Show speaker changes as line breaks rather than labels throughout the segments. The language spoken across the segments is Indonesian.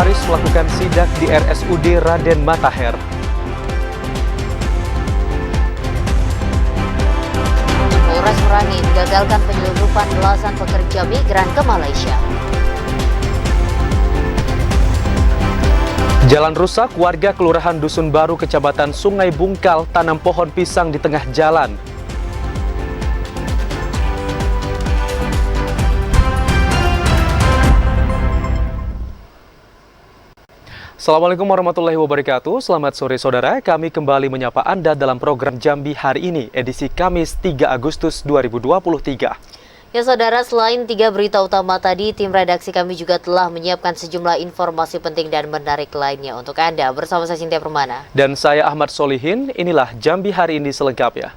Al-Haris melakukan sidak di RSUD Raden Matahir.
Polres Merangin menggagalkan penyelundupan belasan pekerja migran ke Malaysia.
Jalan rusak, warga Kelurahan Dusun Baru, Kecamatan Sungai Bungkal, tanam pohon pisang di tengah jalan. Assalamualaikum warahmatullahi wabarakatuh. Selamat sore saudara, kami kembali menyapa Anda dalam program Jambi hari ini, edisi Kamis 3 Agustus 2023.
Ya saudara, selain 3 berita utama tadi, tim redaksi kami juga telah menyiapkan sejumlah informasi penting dan menarik lainnya untuk Anda. Bersama saya Cynthia Permana.
Dan saya Ahmad Solihin, inilah Jambi hari ini selengkapnya.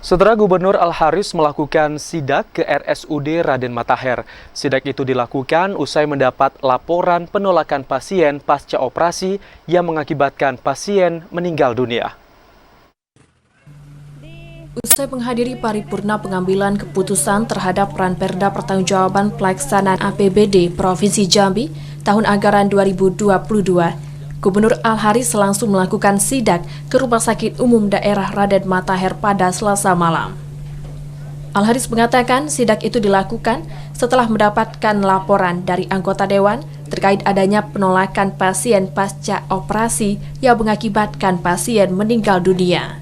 Saudara, Gubernur Al-Haris melakukan sidak ke RSUD Raden Matahir. Sidak itu dilakukan usai mendapat laporan penolakan pasien pasca operasi yang mengakibatkan pasien meninggal dunia.
Usai menghadiri paripurna pengambilan keputusan terhadap Ranperda Pertanggungjawaban Pelaksanaan APBD Provinsi Jambi tahun anggaran 2022, Gubernur Al-Haris langsung melakukan sidak ke Rumah Sakit Umum Daerah Raden Matahir pada Selasa malam. Al-Haris mengatakan sidak itu dilakukan setelah mendapatkan laporan dari anggota dewan terkait adanya penolakan pasien pasca operasi yang mengakibatkan pasien meninggal dunia.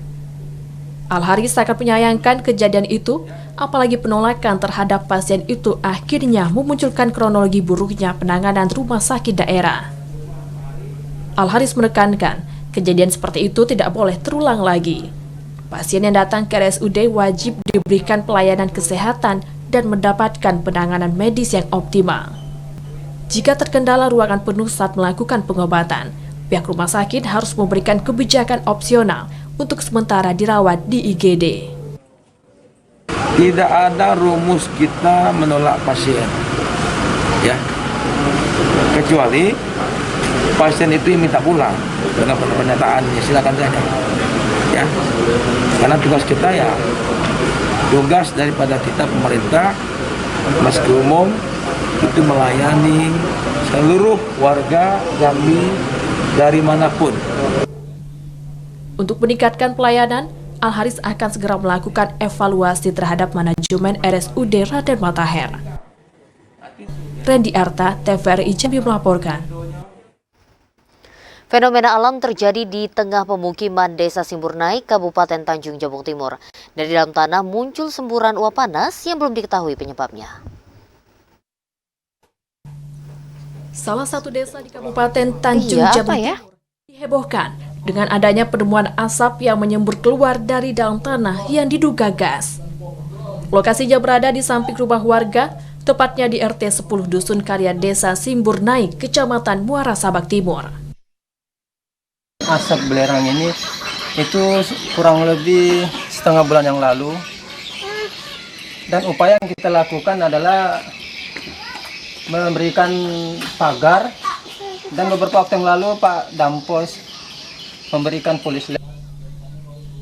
Al-Haris sangat menyayangkan kejadian itu, apalagi penolakan terhadap pasien itu akhirnya memunculkan kronologi buruknya penanganan rumah sakit daerah. Al-Haris menekankan, kejadian seperti itu tidak boleh terulang lagi. Pasien yang datang ke RSUD wajib diberikan pelayanan kesehatan dan mendapatkan penanganan medis yang optimal. Jika terkendala ruangan penuh saat melakukan pengobatan, pihak rumah sakit harus memberikan kebijakan opsional untuk sementara dirawat di IGD.
Tidak ada rumus kita menolak pasien, ya, kecuali pasien itu yang minta pulang dengan pernyataannya, silakan saja, ya. Karena tugas kita ya, tugas daripada kita pemerintah, masyarakat umum itu melayani seluruh warga Jambi dari manapun.
Untuk meningkatkan pelayanan, Al-Haris akan segera melakukan evaluasi terhadap manajemen RSUD Raden Matahir. Randy Arta, TVRI Jambi melaporkan.
Fenomena alam terjadi di tengah pemukiman Desa Simburnai, Kabupaten Tanjung Jabung Timur. Dari dalam tanah muncul semburan uap panas yang belum diketahui penyebabnya.
Salah satu desa di Kabupaten Tanjung Jabung Timur dihebohkan dengan adanya penemuan asap yang menyembur keluar dari dalam tanah yang diduga gas. Lokasinya berada di samping rumah warga, tepatnya di RT 10 Dusun Karya Desa Simburnai, Kecamatan Muara Sabak Timur.
Asap belerang ini itu kurang lebih setengah bulan yang lalu, dan upaya yang kita lakukan adalah memberikan pagar, dan beberapa waktu yang lalu Pak Dampos memberikan polis.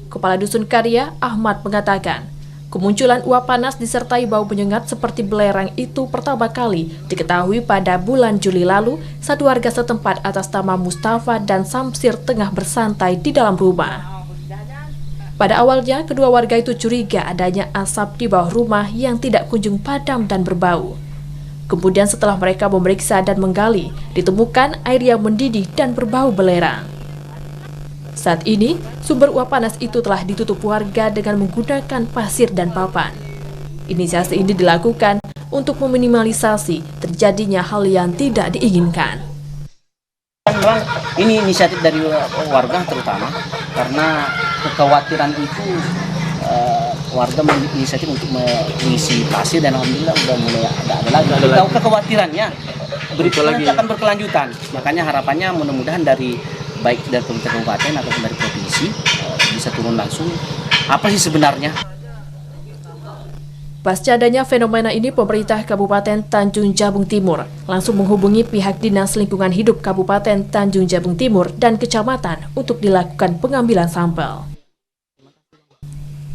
Kepala Dusun Karya Ahmad mengatakan, kemunculan uap panas disertai bau menyengat seperti belerang itu pertama kali diketahui pada bulan Juli lalu saat warga setempat atas nama Mustafa dan Samsir tengah bersantai di dalam rumah. Pada awalnya, kedua warga itu curiga adanya asap di bawah rumah yang tidak kunjung padam dan berbau. Kemudian setelah mereka memeriksa dan menggali, ditemukan air yang mendidih dan berbau belerang. Saat ini, sumber uap panas itu telah ditutup warga dengan menggunakan pasir dan papan. Inisiasi ini dilakukan untuk meminimalisasi terjadinya hal yang tidak diinginkan.
Memang ini inisiatif dari warga terutama, karena kekhawatiran itu warga menginisiatif untuk mengisi pasir, dan alhamdulillah sudah mulai ada lagi. Tahu kekhawatirannya, berikutnya akan berkelanjutan. Makanya harapannya mudah-mudahan dari baik dari pemerintah kabupaten atau dari provinsi bisa turun langsung apa sih sebenarnya.
Pasca adanya fenomena ini, pemerintah Kabupaten Tanjung Jabung Timur langsung menghubungi pihak Dinas Lingkungan Hidup Kabupaten Tanjung Jabung Timur dan Kecamatan untuk dilakukan pengambilan sampel.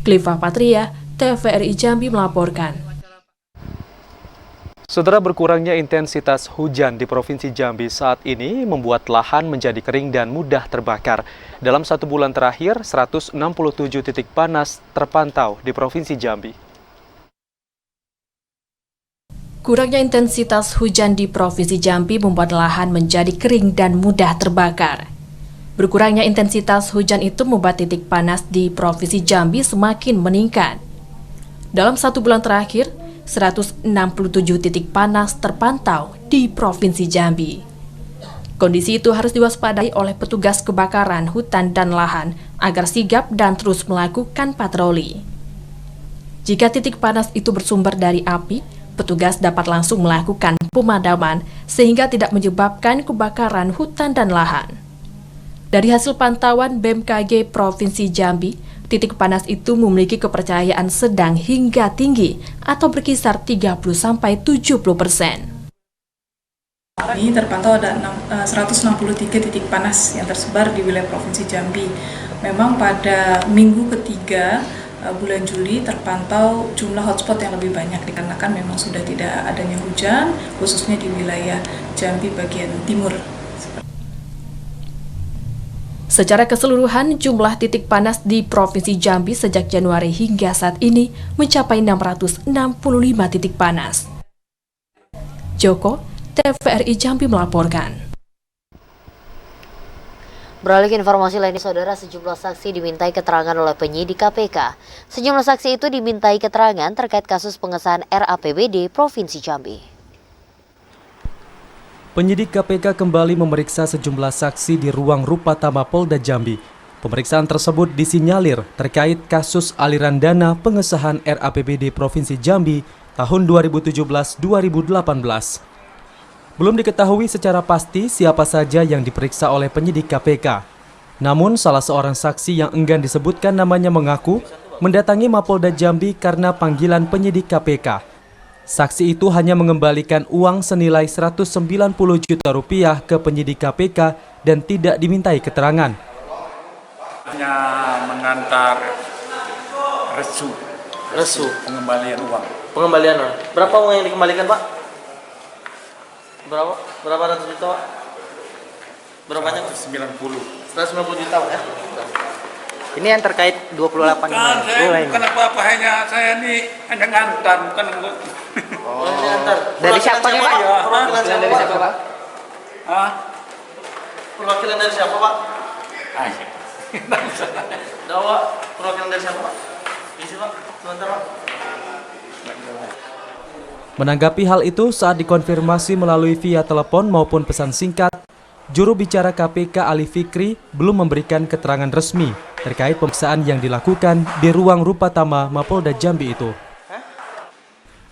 Kliva Patria, TVRI Jambi melaporkan.
Saudara, berkurangnya intensitas hujan di Provinsi Jambi saat ini membuat lahan menjadi kering dan mudah terbakar. Dalam 1 bulan terakhir, 167 titik panas terpantau di Provinsi Jambi.
Kurangnya intensitas hujan di Provinsi Jambi membuat lahan menjadi kering dan mudah terbakar. Berkurangnya intensitas hujan itu membuat titik panas di Provinsi Jambi semakin meningkat. Dalam 1 bulan terakhir, 167 titik panas terpantau di Provinsi Jambi. Kondisi itu harus diwaspadai oleh petugas kebakaran hutan dan lahan agar sigap dan terus melakukan patroli. Jika titik panas itu bersumber dari api, petugas dapat langsung melakukan pemadaman sehingga tidak menyebabkan kebakaran hutan dan lahan. Dari hasil pantauan BMKG Provinsi Jambi, titik panas itu memiliki kepercayaan sedang hingga tinggi atau berkisar 30-70%.
Ini terpantau ada 163 titik panas yang tersebar di wilayah Provinsi Jambi. Memang pada minggu ketiga bulan Juli terpantau jumlah hotspot yang lebih banyak dikarenakan memang sudah tidak adanya hujan, khususnya di wilayah Jambi bagian timur.
Secara keseluruhan, jumlah titik panas di Provinsi Jambi sejak Januari hingga saat ini mencapai 665 titik panas. Joko, TVRI Jambi melaporkan.
Beralih ke informasi lainnya, saudara, sejumlah saksi dimintai keterangan oleh penyidik KPK. Sejumlah saksi itu dimintai keterangan terkait kasus pengesahan RAPBD Provinsi Jambi.
Penyidik KPK kembali memeriksa sejumlah saksi di ruang Rupatama Polda Jambi. Pemeriksaan tersebut disinyalir terkait kasus aliran dana pengesahan RAPBD Provinsi Jambi tahun 2017-2018. Belum diketahui secara pasti siapa saja yang diperiksa oleh penyidik KPK. Namun salah seorang saksi yang enggan disebutkan namanya mengaku mendatangi Mapolda Jambi karena panggilan penyidik KPK. Saksi itu hanya mengembalikan uang senilai 190 juta rupiah ke penyidik KPK dan tidak dimintai keterangan.
Hanya mengantar resu pengembalian uang.
Pengembalian uang. Berapa uang yang dikembalikan, Pak? Berapa ratus juta, Pak? Berapa banyak? 190 juta, Pak, ya? Ini yang terkait 28
bukan apa-apa, hanya saya ini hanya ngantar, bukan anggota.
Oh, ini antar. Dari siapa nih, Pak? Perwakilan dari siapa, Pak?
Hah?
Perwakilan dari siapa, Pak?
Iya.
Dawa, perwakilan dari siapa, Pak? Isi, Pak. Sebentar, Pak.
Menanggapi hal itu saat dikonfirmasi melalui via telepon maupun pesan singkat, juru bicara KPK Ali Fikri belum memberikan keterangan resmi terkait pemeriksaan yang dilakukan di ruang Rupatama Mapolda Jambi itu.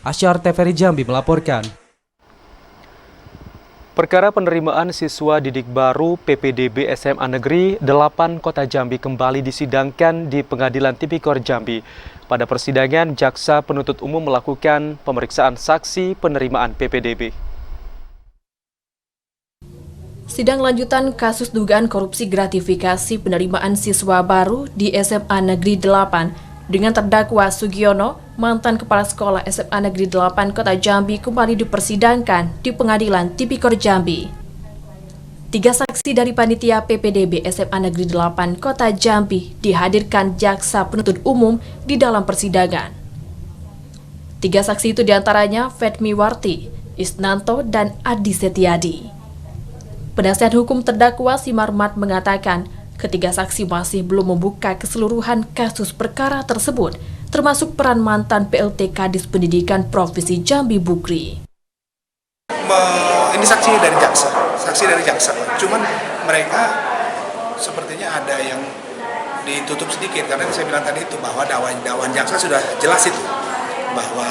Asyar TVRI Jambi melaporkan. Perkara penerimaan siswa didik baru PPDB SMA Negeri 8 Kota Jambi kembali disidangkan di Pengadilan Tipikor Jambi. Pada persidangan, jaksa penuntut umum melakukan pemeriksaan saksi penerimaan PPDB.
Sidang lanjutan kasus dugaan korupsi gratifikasi penerimaan siswa baru di SMA Negeri 8 dengan terdakwa Sugiono, mantan Kepala Sekolah SMA Negeri 8 Kota Jambi kembali dipersidangkan di Pengadilan Tipikor Jambi. 3 saksi dari panitia PPDB SMA Negeri 8 Kota Jambi dihadirkan jaksa penuntut umum di dalam persidangan. 3 saksi itu diantaranya Fetmi Warti, Isnanto, dan Adi Setiadi. Penasihat hukum terdakwa Simarmat mengatakan ketiga saksi masih belum membuka keseluruhan kasus perkara tersebut, termasuk peran mantan PLT Kadis Pendidikan Provinsi Jambi Bukri.
Ini saksi dari jaksa. Cuman mereka sepertinya ada yang ditutup sedikit karena saya bilang tadi itu bahwa dakwaan jaksa sudah jelas itu bahwa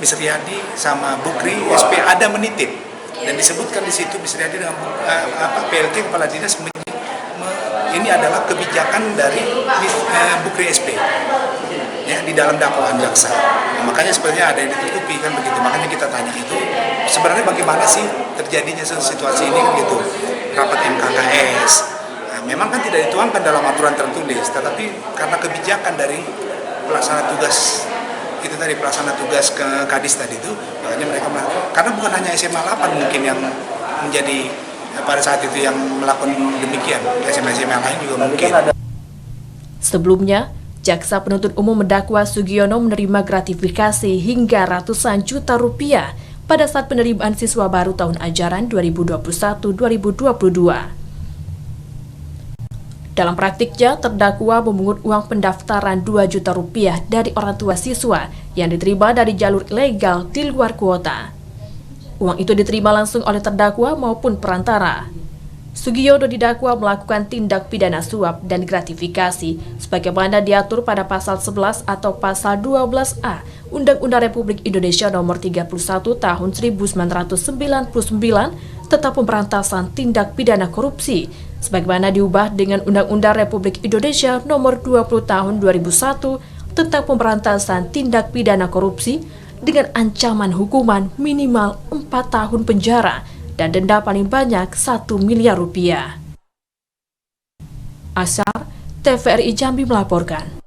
Mr. Yadi sama Bukri SP ada menitip. Dan disebutkan di situ bisa jadi dengan PLT Kepala Dinas ini adalah kebijakan dari Bukri SP ya di dalam dakwaan jaksa. Nah, makanya sebenarnya ada yang ditutupi kan begitu. Makanya kita tanya itu sebenarnya bagaimana sih terjadinya situasi ini kan gitu. Rapat MKKS. Nah, memang kan tidak dituangkan dalam aturan tertulis, tetapi karena kebijakan dari pelaksana tugas itu tadi, pelaksana tugas ke Kadis tadi itu, makanya mereka melakukan, karena bukan hanya SMA 8 mungkin yang menjadi pada saat itu yang melakukan demikian, SMA lain juga mungkin.
Sebelumnya, Jaksa Penuntut Umum mendakwa Sugiono menerima gratifikasi hingga ratusan juta rupiah pada saat penerimaan siswa baru tahun ajaran 2021-2022. Dalam praktiknya, terdakwa memungut uang pendaftaran 2 juta rupiah dari orang tua siswa yang diterima dari jalur ilegal di luar kuota. Uang itu diterima langsung oleh terdakwa maupun perantara. Sugiono didakwa melakukan tindak pidana suap dan gratifikasi sebagaimana diatur pada pasal 11 atau pasal 12A Undang-Undang Republik Indonesia Nomor 31 Tahun 1999 tentang pemberantasan tindak pidana korupsi sebagaimana diubah dengan Undang-Undang Republik Indonesia Nomor 20 Tahun 2001 tentang pemberantasan tindak pidana korupsi dengan ancaman hukuman minimal 4 tahun penjara dan denda paling banyak 1 miliar rupiah. Asar, TVRI Jambi melaporkan.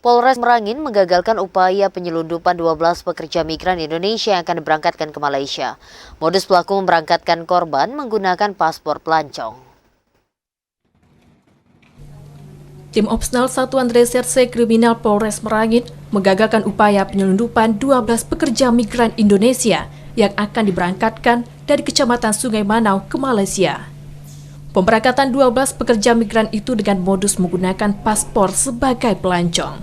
Polres Merangin menggagalkan upaya penyelundupan 12 pekerja migran Indonesia yang akan diberangkatkan ke Malaysia. Modus pelaku memberangkatkan korban menggunakan paspor pelancong.
Tim Opsnal Satuan Reserse Kriminal Polres Merangin menggagalkan upaya penyelundupan 12 pekerja migran Indonesia yang akan diberangkatkan dari Kecamatan Sungai Manau ke Malaysia. Pemberangkatan 12 pekerja migran itu dengan modus menggunakan paspor sebagai pelancong.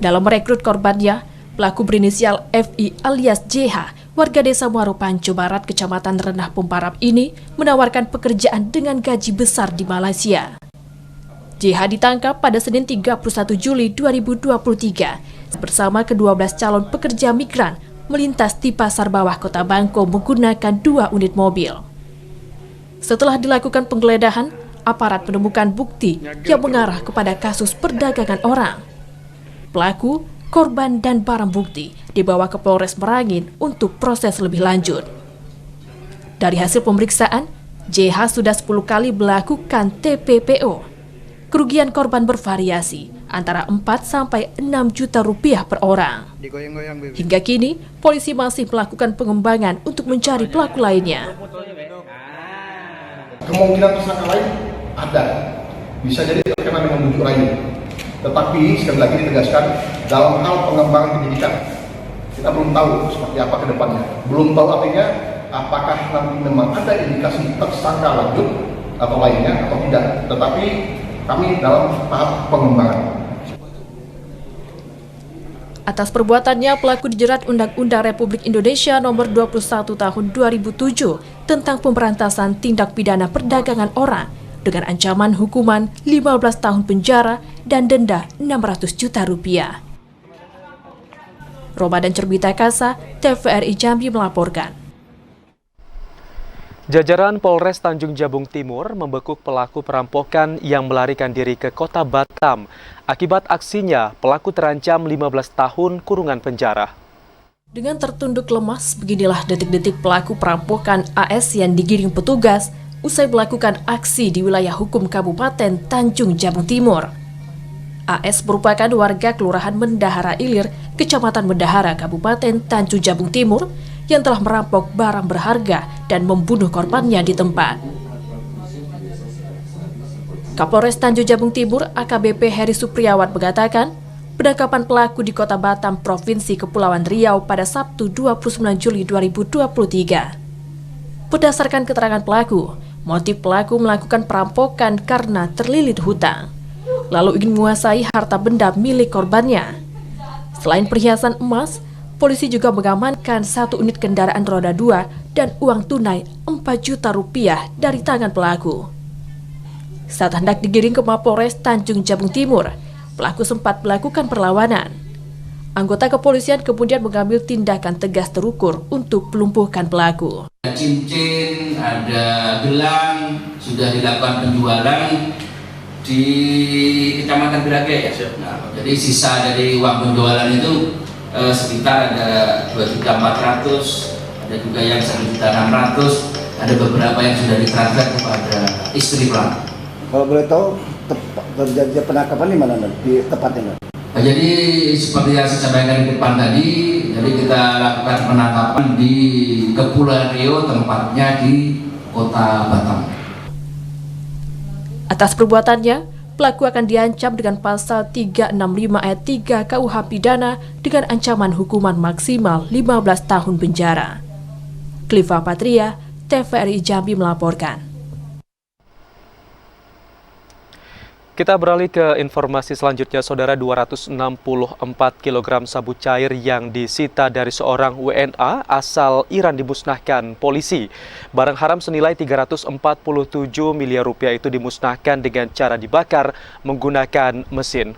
Dalam merekrut korbannya, pelaku berinisial FI alias JH, warga desa Muaro Panco Barat, Kecamatan Renah Pemparap ini menawarkan pekerjaan dengan gaji besar di Malaysia. JH ditangkap pada Senin 31 Juli 2023 bersama ke-12 calon pekerja migran melintas di Pasar Bawah Kota Bangko menggunakan 2 unit mobil. Setelah dilakukan penggeledahan, aparat menemukan bukti yang mengarah kepada kasus perdagangan orang. Pelaku, korban, dan barang bukti dibawa ke Polres Merangin untuk proses lebih lanjut. Dari hasil pemeriksaan, JH sudah 10 kali melakukan TPPO. Kerugian korban bervariasi antara 4 sampai 6 juta rupiah per orang. Hingga kini, polisi masih melakukan pengembangan untuk mencari pelaku lainnya.
Kemungkinan tersangka lain ada, bisa jadi terkena dengan bujuk lain. Tetapi sekali lagi ditegaskan, dalam hal pengembangan penyidikan kita belum tahu seperti apa ke depannya. Belum tahu artinya apakah nanti memang ada indikasi tersangka lanjut atau lainnya atau tidak. Tetapi kami dalam tahap pengembangan.
Atas perbuatannya, pelaku dijerat Undang-Undang Republik Indonesia Nomor 21 Tahun 2007 tentang pemberantasan tindak pidana perdagangan orang dengan ancaman hukuman 15 tahun penjara dan denda 600 juta rupiah. Ramadan Cerbita Kasa, TVRI Jambi melaporkan.
Jajaran Polres Tanjung Jabung Timur membekuk pelaku perampokan yang melarikan diri ke kota Batam. Akibat aksinya, pelaku terancam 15 tahun kurungan penjara.
Dengan tertunduk lemas, beginilah detik-detik pelaku perampokan AS yang digiring petugas usai melakukan aksi di wilayah hukum Kabupaten Tanjung Jabung Timur. AS merupakan warga Kelurahan Mendahara Ilir, Kecamatan Mendahara, Kabupaten Tanjung Jabung Timur, yang telah merampok barang berharga dan membunuh korbannya di tempat. Kapolres Tanjung Jabung Timur AKBP Heri Supriawan mengatakan, penangkapan pelaku di Kota Batam, Provinsi Kepulauan Riau pada Sabtu 29 Juli 2023. Berdasarkan keterangan pelaku, motif pelaku melakukan perampokan karena terlilit hutang, lalu ingin menguasai harta benda milik korbannya. Selain perhiasan emas, polisi juga mengamankan 1 unit kendaraan roda 2 dan uang tunai 4 juta rupiah dari tangan pelaku. Saat hendak digiring ke Mapolres Tanjung Jabung Timur, pelaku sempat melakukan perlawanan. Anggota kepolisian kemudian mengambil tindakan tegas terukur untuk melumpuhkan pelaku.
Cincin, ada gelang, sudah dilakukan penjualan di Kecamatan Birage ya. Nah, jadi sisa dari uang penjualan itu sekitar ada 2.400.000, ada juga yang 1.600.000, ada beberapa yang sudah ditransfer kepada istri pelaku.
Kalau boleh tahu,
terjadi penangkapan di mana di tepatnya?
Jadi seperti yang saya sampaikan di depan tadi, jadi kita lakukan penangkapan di Kepulauan Riau, tempatnya di Kota Batam.
Atas perbuatannya, pelaku akan diancam dengan pasal 365 ayat 3 KUH Pidana dengan ancaman hukuman maksimal 15 tahun penjara. Cliva Patria, TVRI Jambi melaporkan.
Kita beralih ke informasi selanjutnya, Saudara. 264 kg sabu cair yang disita dari seorang WNA asal Iran dimusnahkan polisi. Barang haram senilai 347 miliar rupiah itu dimusnahkan dengan cara dibakar menggunakan mesin.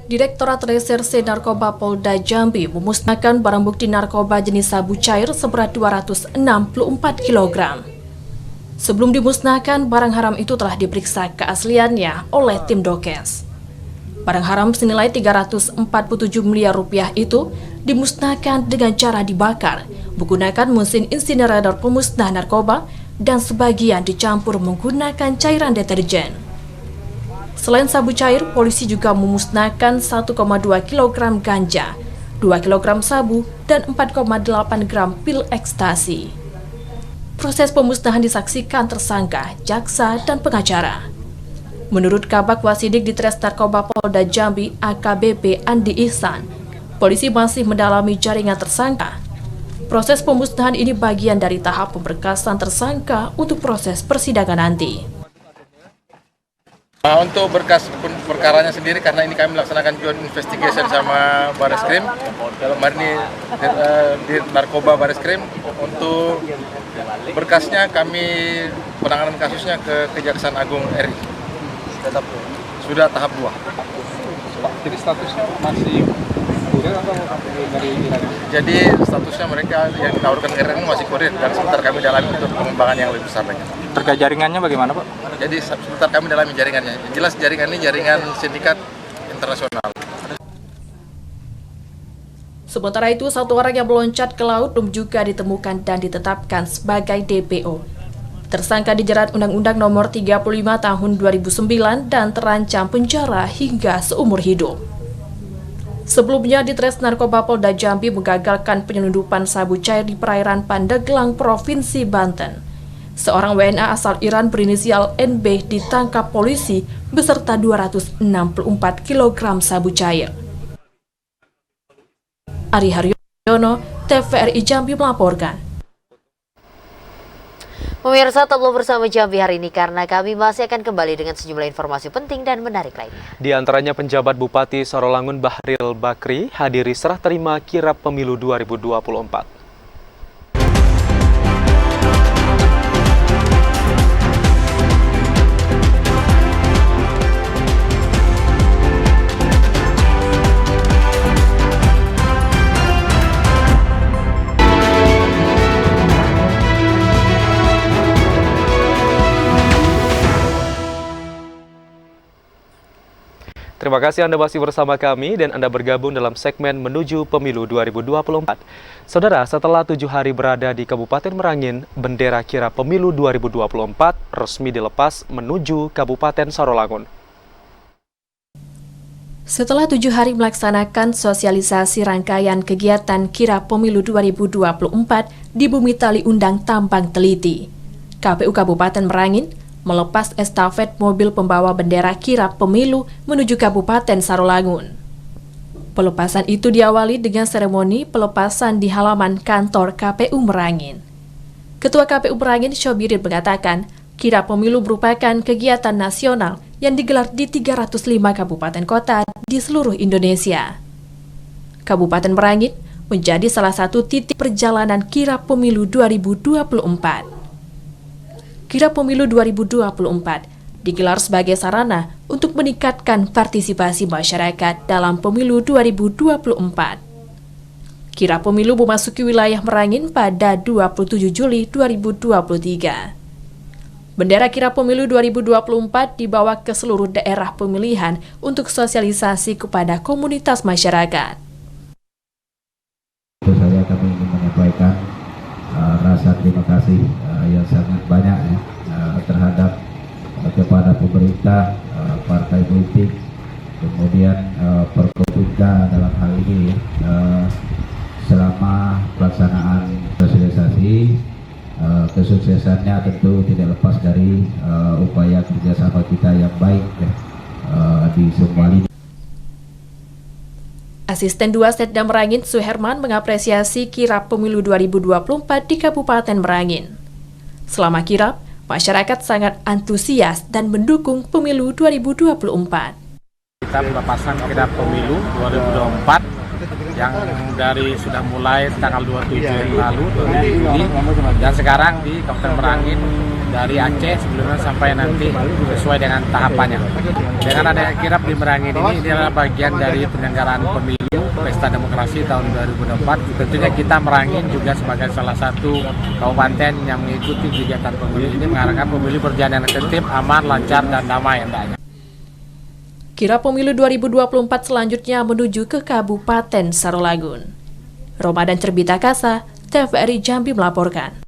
Direktorat Reserse Narkoba Polda Jambi memusnahkan barang bukti narkoba jenis sabu cair seberat 264 kg. Sebelum dimusnahkan, barang haram itu telah diperiksa keasliannya oleh tim Dokes. Barang haram senilai 347 miliar rupiah itu dimusnahkan dengan cara dibakar menggunakan mesin insinerator pemusnah narkoba dan sebagian dicampur menggunakan cairan deterjen. Selain sabu cair, polisi juga memusnahkan 1,2 kg ganja, 2 kg sabu, dan 4,8 gram pil ekstasi. Proses pemusnahan disaksikan tersangka, jaksa, dan pengacara. Menurut Kabak Wasidik di Tres Narkoba Polda Jambi AKBP Andi Ihsan, polisi masih mendalami jaringan tersangka. Proses pemusnahan ini bagian dari tahap pemberkasan tersangka untuk proses persidangan nanti.
Untuk berkas perkaranya sendiri, karena ini kami melaksanakan joint investigation sama Bareskrim, dalam hari ini di Narkoba Bareskrim, untuk berkasnya kami penanganan kasusnya ke Kejaksaan Agung RI. Sudah tahap 2.
Jadi statusnya masih kurir atau dari Iran?
Jadi statusnya mereka yang ditawarkan ke Iran masih kurir, dan sebentar kami dalami untuk pengembangan yang lebih besar lagi.
Terkait jaringannya bagaimana, Pak?
Jadi sebentar kami dalami jaringannya. Yang jelas jaringan ini jaringan sindikat internasional.
Sementara itu, satu orang yang meloncat ke laut belum juga ditemukan dan ditetapkan sebagai DPO. Tersangka dijerat Undang-Undang Nomor 35 Tahun 2009 dan terancam penjara hingga seumur hidup. Sebelumnya, di Tres Narkoba Polda Jambi menggagalkan penyelundupan sabu cair di perairan Pandeglang, Provinsi Banten. Seorang WNA asal Iran berinisial NB ditangkap polisi beserta 264 kg sabu cair. Ari Haryono, TVRI Jambi melaporkan.
Pemirsa, tetaplah bersama Jambi hari ini karena kami masih akan kembali dengan sejumlah informasi penting dan menarik lainnya.
Di antaranya penjabat Bupati Sarolangun Bahril Bakri hadiri serah terima kirap pemilu 2024. Terima kasih Anda masih bersama kami dan Anda bergabung dalam segmen Menuju Pemilu 2024. Saudara, setelah 7 hari berada di Kabupaten Merangin, bendera kirap Pemilu 2024 resmi dilepas menuju Kabupaten Sarolangun.
Setelah 7 hari melaksanakan sosialisasi rangkaian kegiatan kirap Pemilu 2024 di Bumi Tali Undang Tambang Teliti, KPU Kabupaten Merangin melepas estafet mobil pembawa bendera kirap pemilu menuju Kabupaten Sarolangun. Pelepasan itu diawali dengan seremoni pelepasan di halaman kantor KPU Merangin. Ketua KPU Merangin Syobirin mengatakan, kirap pemilu merupakan kegiatan nasional yang digelar di 305 kabupaten kota di seluruh Indonesia. Kabupaten Merangin menjadi salah satu titik perjalanan kirap pemilu 2024. Kirap Pemilu 2024 digelar sebagai sarana untuk meningkatkan partisipasi masyarakat dalam Pemilu 2024. Kirap Pemilu memasuki wilayah Merangin pada 27 Juli 2023. Bendera Kirap Pemilu 2024 dibawa ke seluruh daerah pemilihan untuk sosialisasi kepada komunitas masyarakat.
Saya kami ingin menyampaikan rasa terima kasih yang sangat banyak terhadap kepada pemerintah, partai politik, kemudian Forkopimda dalam hal ini selama pelaksanaan sosialisasi. Kesuksesannya tentu tidak lepas dari upaya kerjasama kita yang baik di semua lini.
Asisten 2 Setda Merangin Suherman mengapresiasi kirap pemilu 2024 di Kabupaten Merangin. Selama kirap, masyarakat sangat antusias dan mendukung pemilu 2024.
Kita melepasan kirap pemilu 2024 yang dari sudah mulai tanggal 27 lalu dan sekarang di Kabupaten Merangin dari Aceh sebelumnya sampai nanti sesuai dengan tahapannya. Dengan adanya kirap di Merangin ini adalah bagian dari penyelenggaraan pemilu Pesta Demokrasi tahun 2024. Tentunya kita Merangin juga sebagai salah satu kabupaten yang mengikuti kegiatan pemilu ini mengharapkan pemilu berjalan dengan tertib, aman, lancar, dan damai hendaknya.
Kirap pemilu 2024 selanjutnya menuju ke Kabupaten Sarolangun. Ramadan Cerbita Kasa, TVRI Jambi melaporkan.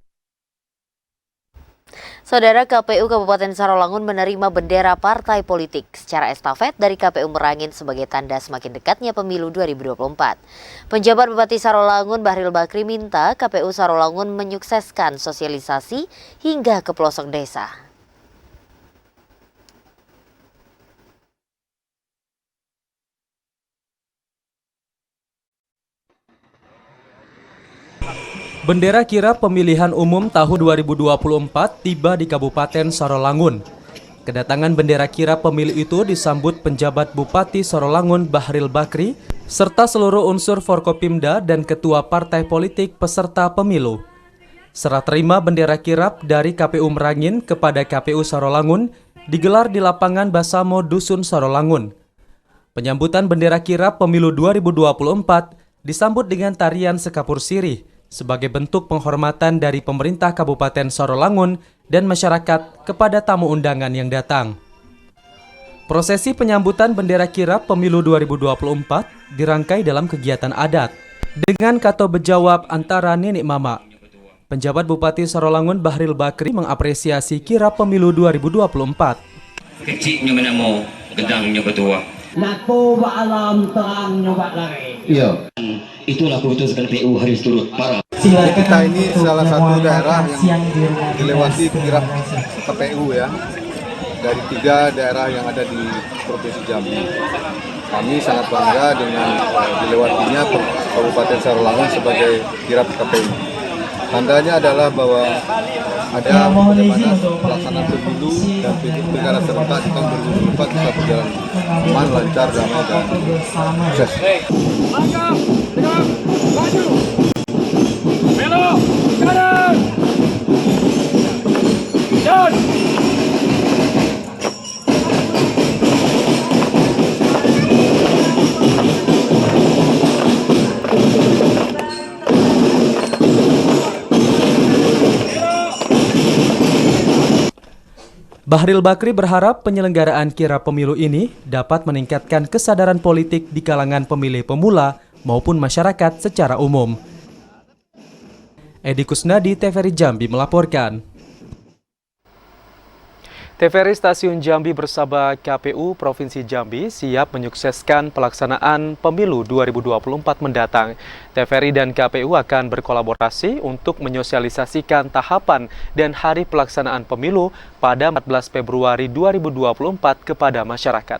Saudara, KPU Kabupaten Sarolangun menerima bendera partai politik secara estafet dari KPU Merangin sebagai tanda semakin dekatnya pemilu 2024. Penjabat Bupati Sarolangun Bahril Bakri minta KPU Sarolangun menyukseskan sosialisasi hingga ke pelosok desa.
Bendera kirap pemilihan umum tahun 2024 tiba di Kabupaten Sarolangun. Kedatangan bendera kirap pemilu itu disambut penjabat Bupati Sarolangun Bahril Bakri serta seluruh unsur Forkopimda dan ketua partai politik peserta pemilu. Serah terima bendera kirap dari KPU Merangin kepada KPU Sarolangun digelar di lapangan Basamo Dusun Sarolangun. Penyambutan bendera kirap pemilu 2024 disambut dengan tarian sekapur sirih sebagai bentuk penghormatan dari pemerintah Kabupaten Sarolangun dan masyarakat kepada tamu undangan yang datang. Prosesi penyambutan bendera kirap pemilu 2024 dirangkai dalam kegiatan adat dengan kata bejawab antara nenek mama. Penjabat Bupati Sarolangun Bahril Bakri mengapresiasi kirap pemilu 2024.
Kecilnya menamo, gedangnya ketua.
Nako alam terang nyoba lari.
Iya. Itulah keputusan KPU harus turut parah.
Kita ini salah satu daerah yang dilewati kirap KPU ya. Dari 3 daerah yang ada di Provinsi Jambi. Kami sangat bangga dengan dilewatinya Kabupaten Sarolangun sebagai kirap KPU. Tandanya adalah bahwa ada bagaimana pelaksanaan pemilu dan pilkada serentak di tahun 2024 bisa berjalan aman, lancar, damai, dan sukses.
Belok, kanan, jalan.
Bahril Bakri berharap penyelenggaraan kirap pemilu ini dapat meningkatkan kesadaran politik di kalangan pemilih pemula maupun masyarakat secara umum. Edi Kusnadi, TVRI Jambi melaporkan. TVRI Stasiun Jambi bersama KPU Provinsi Jambi siap menyukseskan pelaksanaan pemilu 2024 mendatang. TVRI dan KPU akan berkolaborasi untuk menyosialisasikan tahapan dan hari pelaksanaan pemilu pada 14 Februari 2024 kepada masyarakat.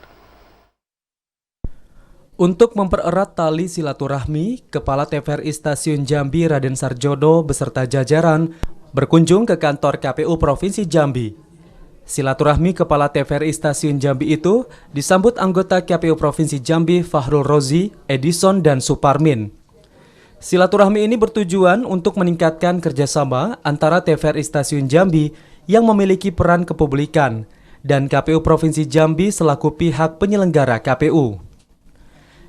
Untuk mempererat tali silaturahmi, Kepala TVRI Stasiun Jambi Raden Sarjono beserta jajaran berkunjung ke kantor KPU Provinsi Jambi. Silaturahmi Kepala TVRI Stasiun Jambi itu disambut anggota KPU Provinsi Jambi Fahrul Rozi, Edison, dan Suparmin. Silaturahmi ini bertujuan untuk meningkatkan kerjasama antara TVRI Stasiun Jambi yang memiliki peran kepublikan dan KPU Provinsi Jambi selaku pihak penyelenggara KPU.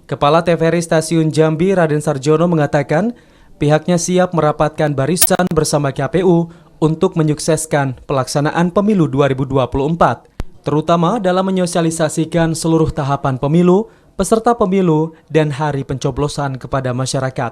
Kepala TVRI Stasiun Jambi Raden Sarjono mengatakan pihaknya siap merapatkan barisan bersama KPU untuk menyukseskan pelaksanaan pemilu 2024, terutama dalam menyosialisasikan seluruh tahapan pemilu, peserta pemilu, dan hari pencoblosan kepada masyarakat.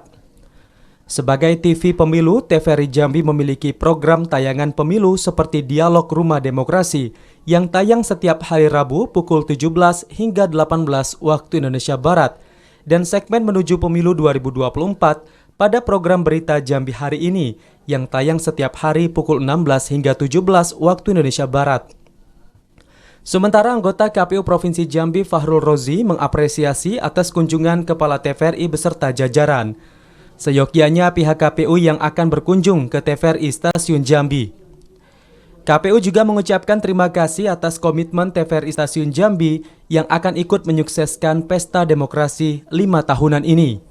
Sebagai TV pemilu, TVRI Jambi memiliki program tayangan pemilu seperti Dialog Rumah Demokrasi yang tayang setiap hari Rabu pukul 17 hingga 18 waktu Indonesia Barat dan segmen menuju pemilu 2024 pada program Berita Jambi Hari Ini yang tayang setiap hari pukul 16 hingga 17 waktu Indonesia Barat. Sementara anggota KPU Provinsi Jambi Fahrul Rozi mengapresiasi atas kunjungan Kepala TVRI beserta jajaran. Seyogyanya pihak KPU yang akan berkunjung ke TVRI Stasiun Jambi. KPU juga mengucapkan terima kasih atas komitmen TVRI Stasiun Jambi yang akan ikut menyukseskan Pesta Demokrasi 5 tahunan ini.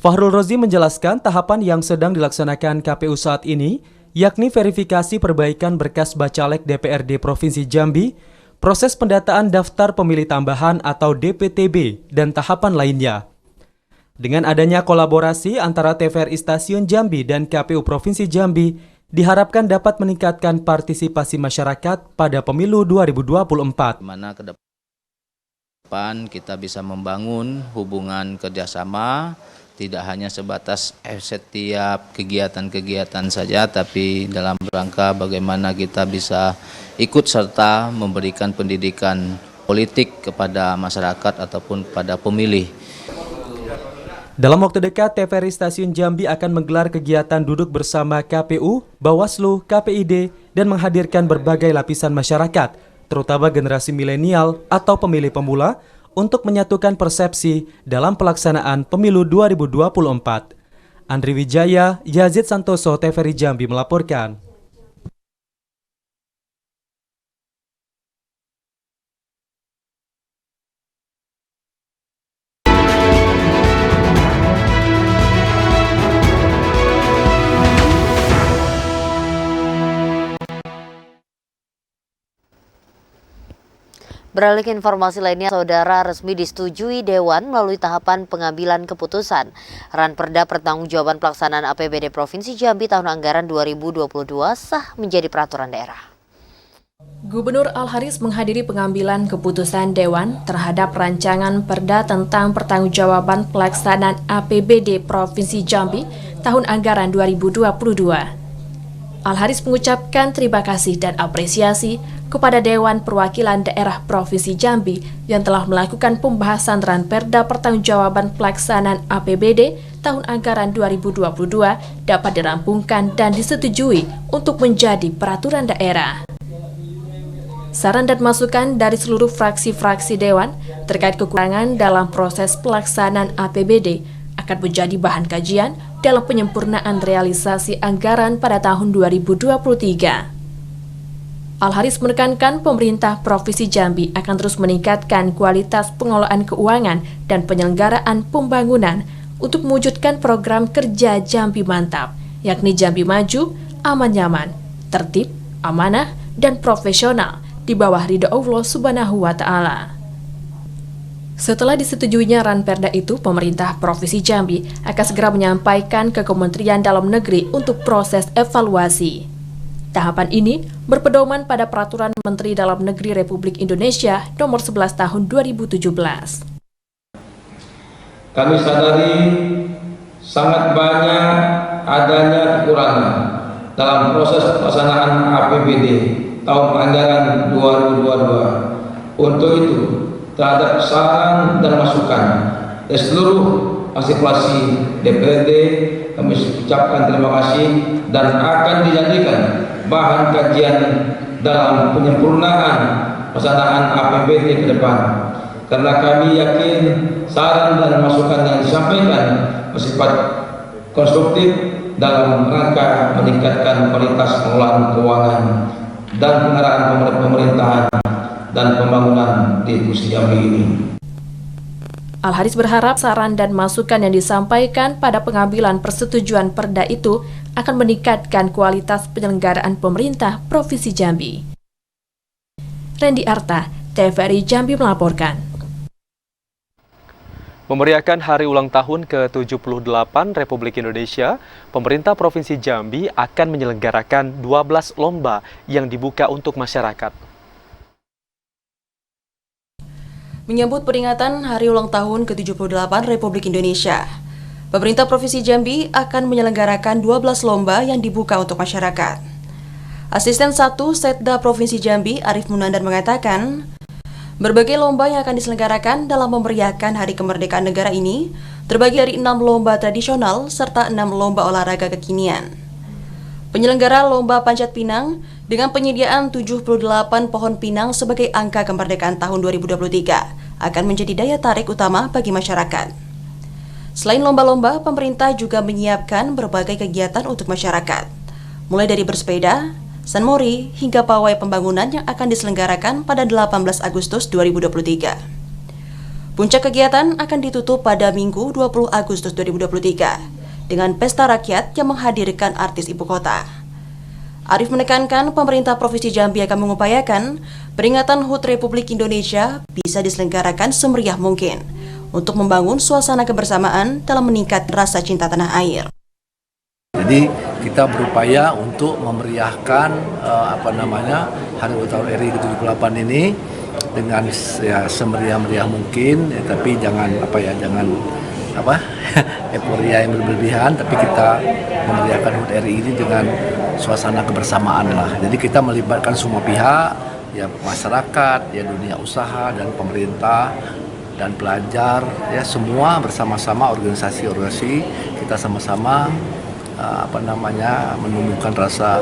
Fahrul Rozi menjelaskan tahapan yang sedang dilaksanakan KPU saat ini, yakni verifikasi perbaikan berkas bacalek DPRD Provinsi Jambi, proses pendataan daftar pemilih tambahan atau DPTB, dan tahapan lainnya. Dengan adanya kolaborasi antara TVRI Stasiun Jambi dan KPU Provinsi Jambi, diharapkan dapat meningkatkan partisipasi masyarakat pada pemilu 2024.
Mana ke depan kita bisa membangun hubungan kerjasama, tidak hanya sebatas setiap kegiatan-kegiatan saja, tapi dalam rangka bagaimana kita bisa ikut serta memberikan pendidikan politik kepada masyarakat ataupun pada pemilih.
Dalam waktu dekat, TVRI Stasiun Jambi akan menggelar kegiatan duduk bersama KPU, Bawaslu, KPID, dan menghadirkan berbagai lapisan masyarakat, terutama generasi milenial atau pemilih pemula, untuk menyatukan persepsi dalam pelaksanaan pemilu 2024. Andri Wijaya, Yazid Santoso, TVRI Jambi melaporkan.
Beralih ke informasi lainnya, Saudara, resmi disetujui Dewan melalui tahapan pengambilan keputusan. Ranperda Pertanggungjawaban Pelaksanaan APBD Provinsi Jambi tahun anggaran 2022 sah menjadi peraturan daerah.
Gubernur Al-Haris menghadiri pengambilan keputusan Dewan terhadap rancangan perda tentang pertanggungjawaban pelaksanaan APBD Provinsi Jambi tahun anggaran 2022. Al-Haris mengucapkan terima kasih dan apresiasi kepada Dewan Perwakilan Daerah Provinsi Jambi yang telah melakukan pembahasan Ranperda Pertanggungjawaban Pelaksanaan APBD tahun anggaran 2022 dapat dirampungkan dan disetujui untuk menjadi peraturan daerah. Saran dan masukan dari seluruh fraksi-fraksi Dewan terkait kekurangan dalam proses pelaksanaan APBD akan menjadi bahan kajian dalam penyempurnaan realisasi anggaran pada tahun 2023. Al-Haris menekankan pemerintah Provinsi Jambi akan terus meningkatkan kualitas pengelolaan keuangan dan penyelenggaraan pembangunan untuk mewujudkan program kerja Jambi Mantap, yakni Jambi Maju, Aman Nyaman, Tertib, Amanah, dan Profesional di bawah ridho Allah Subhanahu wa Ta'ala. Setelah disetujuinya Ranperda itu, pemerintah Provinsi Jambi akan segera menyampaikan ke Kementerian Dalam Negeri untuk proses evaluasi. Tahapan ini berpedoman pada Peraturan Menteri Dalam Negeri Republik Indonesia Nomor 11 Tahun 2017.
Kami sadari sangat banyak adanya kekurangan dalam proses pelaksanaan APBD tahun anggaran 2022. Untuk itu, terhadap saran dan masukan dari seluruh fraksi DPRD, kami ucapkan terima kasih dan akan dijadikan bahan kajian dalam penyempurnaan pelaksanaan APBD ke depan. Karena kami yakin saran dan masukan yang disampaikan bersifat konstruktif dalam rangka meningkatkan kualitas pengelolaan keuangan dan pengarahan pemerintahan dan pembangunan di Provinsi Jambi ini.
Al-Haris berharap saran dan masukan yang disampaikan pada pengambilan persetujuan perda itu akan meningkatkan kualitas penyelenggaraan pemerintah Provinsi Jambi. Randy Arta, TVRI Jambi melaporkan.
Memeriahkan hari ulang tahun ke-78 Republik Indonesia, pemerintah Provinsi Jambi akan menyelenggarakan 12 lomba yang dibuka untuk masyarakat.
Menyambut peringatan Hari Ulang Tahun ke-78 Republik Indonesia,
Pemerintah Provinsi Jambi akan menyelenggarakan 12 lomba yang dibuka untuk masyarakat. Asisten 1 Setda Provinsi Jambi, Arif Munandar mengatakan, berbagai lomba yang akan diselenggarakan dalam memeriahkan Hari Kemerdekaan Negara ini terbagi dari 6 lomba tradisional serta 6 lomba olahraga kekinian. Penyelenggara lomba panjat pinang dengan penyediaan 78 pohon pinang sebagai angka kemerdekaan tahun 2023 akan menjadi daya tarik utama bagi masyarakat. Selain lomba-lomba, pemerintah juga menyiapkan berbagai kegiatan untuk masyarakat, mulai dari bersepeda, sanmori, hingga pawai pembangunan yang akan diselenggarakan pada 18 Agustus 2023. Puncak kegiatan akan ditutup pada Minggu 20 Agustus 2023 dengan pesta rakyat yang menghadirkan artis ibu kota. Arif menekankan pemerintah Provinsi Jambi akan mengupayakan peringatan HUT Republik Indonesia bisa diselenggarakan semeriah mungkin untuk membangun suasana kebersamaan dalam meningkatkan rasa cinta tanah air.
Jadi kita berupaya untuk memeriahkan Hari Ulang Tahun RI ke-78 ini dengan ya semeriah-meriah mungkin, ya, tapi jangan euforia yang berlebihan, tapi kita memeriahkan HUT RI ini dengan suasana kebersamaan lah. Jadi kita melibatkan semua pihak, ya masyarakat, ya dunia usaha dan pemerintah dan pelajar, ya semua bersama-sama organisasi-organisasi kita sama-sama menumbuhkan rasa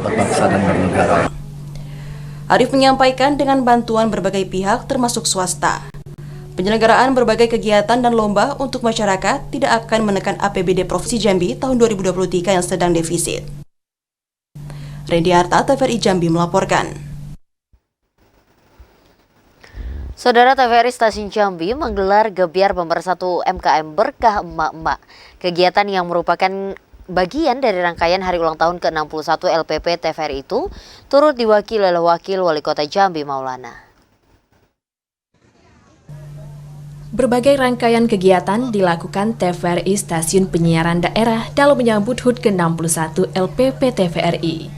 berbangsa dan bernegara.
Arif menyampaikan dengan bantuan berbagai pihak termasuk swasta, penyelenggaraan berbagai kegiatan dan lomba untuk masyarakat tidak akan menekan APBD Provinsi Jambi tahun 2023 yang sedang defisit. Randy Arta, TVRI Jambi melaporkan.
Saudara, TVRI Stasiun Jambi menggelar Gebiar Pemersatu MKM Berkah Emak-Emak. Kegiatan yang merupakan bagian dari rangkaian Hari Ulang Tahun ke-61 LPP TVRI itu turut diwakili oleh Wakil Wali Kota Jambi Maulana.
Berbagai rangkaian kegiatan dilakukan TVRI Stasiun Penyiaran Daerah dalam menyambut HUT ke-61 LPP TVRI.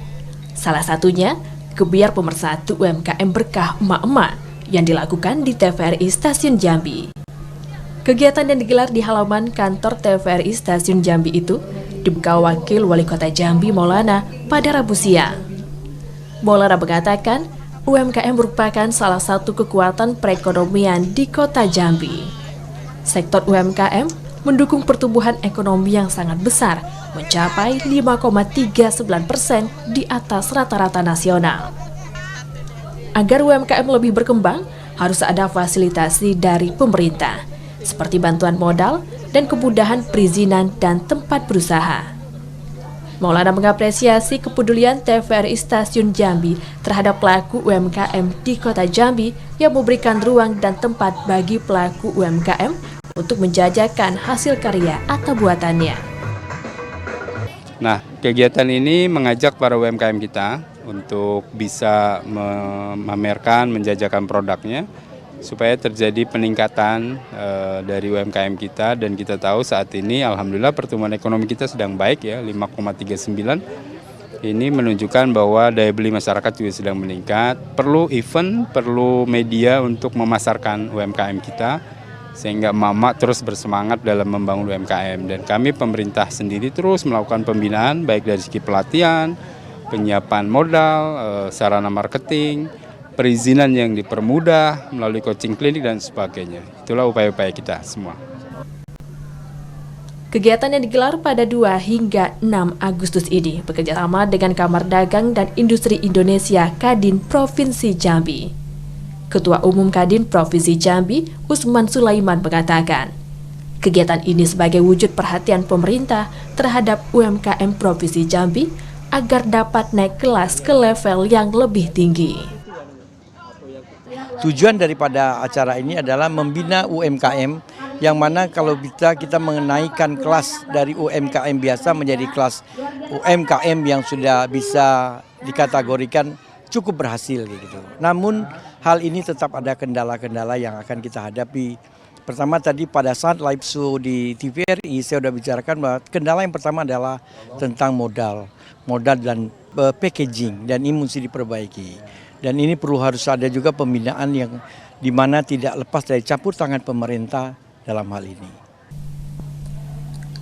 Salah satunya, Gebiar Pemersatu UMKM Berkah Emak-Emak yang dilakukan di TVRI Stasiun Jambi. Kegiatan yang digelar di halaman kantor TVRI Stasiun Jambi itu dibuka Wakil Wali Kota Jambi Maulana pada Rabu siang. Maulana mengatakan UMKM merupakan salah satu kekuatan perekonomian di Kota Jambi. Sektor UMKM mendukung pertumbuhan ekonomi yang sangat besar, mencapai 5,39% di atas rata-rata nasional. Agar UMKM lebih berkembang, harus ada fasilitasi dari pemerintah, seperti bantuan modal dan kemudahan perizinan dan tempat berusaha. Maulana mengapresiasi kepedulian TVRI Stasiun Jambi terhadap pelaku UMKM di Kota Jambi yang memberikan ruang dan tempat bagi pelaku UMKM untuk menjajakan hasil karya atau buatannya.
Nah, kegiatan ini mengajak para UMKM kita untuk bisa memamerkan, menjajakan produknya, supaya terjadi peningkatan dari UMKM kita, dan kita tahu saat ini alhamdulillah pertumbuhan ekonomi kita sedang baik ya, 5,39. Ini menunjukkan bahwa daya beli masyarakat juga sedang meningkat. Perlu event, perlu media untuk memasarkan UMKM kita sehingga emak-emak terus bersemangat dalam membangun UMKM, dan kami pemerintah sendiri terus melakukan pembinaan baik dari segi pelatihan, penyiapan modal, sarana marketing, perizinan yang dipermudah melalui coaching klinik dan sebagainya. Itulah upaya-upaya kita semua.
Kegiatan yang digelar pada 2 hingga 6 Agustus ini bekerjasama dengan Kamar Dagang dan Industri Indonesia Kadin Provinsi Jambi. Ketua Umum Kadin Provinsi Jambi, Usman Sulaiman mengatakan, kegiatan ini sebagai wujud perhatian pemerintah terhadap UMKM Provinsi Jambi agar dapat naik kelas ke level yang lebih tinggi.
Tujuan daripada acara ini adalah membina UMKM, yang mana kalau kita menaikkan kelas dari UMKM biasa menjadi kelas UMKM yang sudah bisa dikategorikan cukup berhasil gitu. Namun hal ini tetap ada kendala-kendala yang akan kita hadapi. Pertama tadi pada saat live show di TVRI saya sudah bicarakan bahwa kendala yang pertama adalah tentang modal dan packaging, dan ini mesti diperbaiki. Dan ini perlu harus ada juga pembinaan yang dimana tidak lepas dari campur tangan pemerintah dalam hal ini.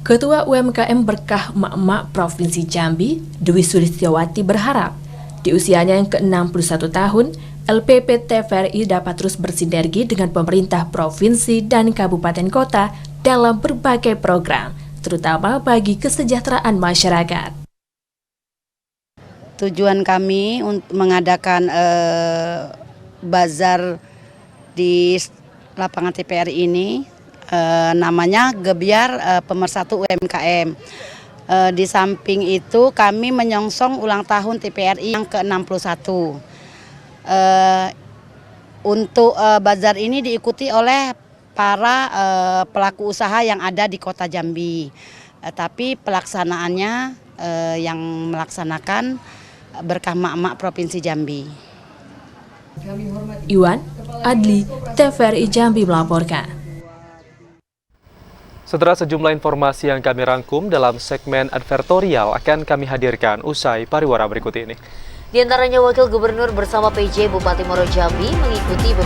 Ketua UMKM Berkah Emak-Emak Provinsi Jambi, Dwi Sulistyawati berharap di usianya yang ke-61 tahun, LPP TVRI dapat terus bersinergi dengan pemerintah provinsi dan kabupaten kota dalam berbagai program, terutama bagi kesejahteraan masyarakat.
Tujuan kami untuk mengadakan bazar di lapangan TVRI ini namanya Gebiar Pemersatu UMKM. Di samping itu kami menyongsong ulang tahun TVRI yang ke-61. Untuk bazar ini diikuti oleh para pelaku usaha yang ada di Kota Jambi. Tapi pelaksanaannya yang melaksanakan Berkah Emak-Emak Provinsi Jambi.
Iwan Adli, TVRI Jambi melaporkan.
Setelah sejumlah informasi yang kami rangkum dalam segmen advertorial akan kami hadirkan usai pariwara berikut ini.
Di antaranya Wakil Gubernur bersama PJ Bupati Muaro Jambi mengikuti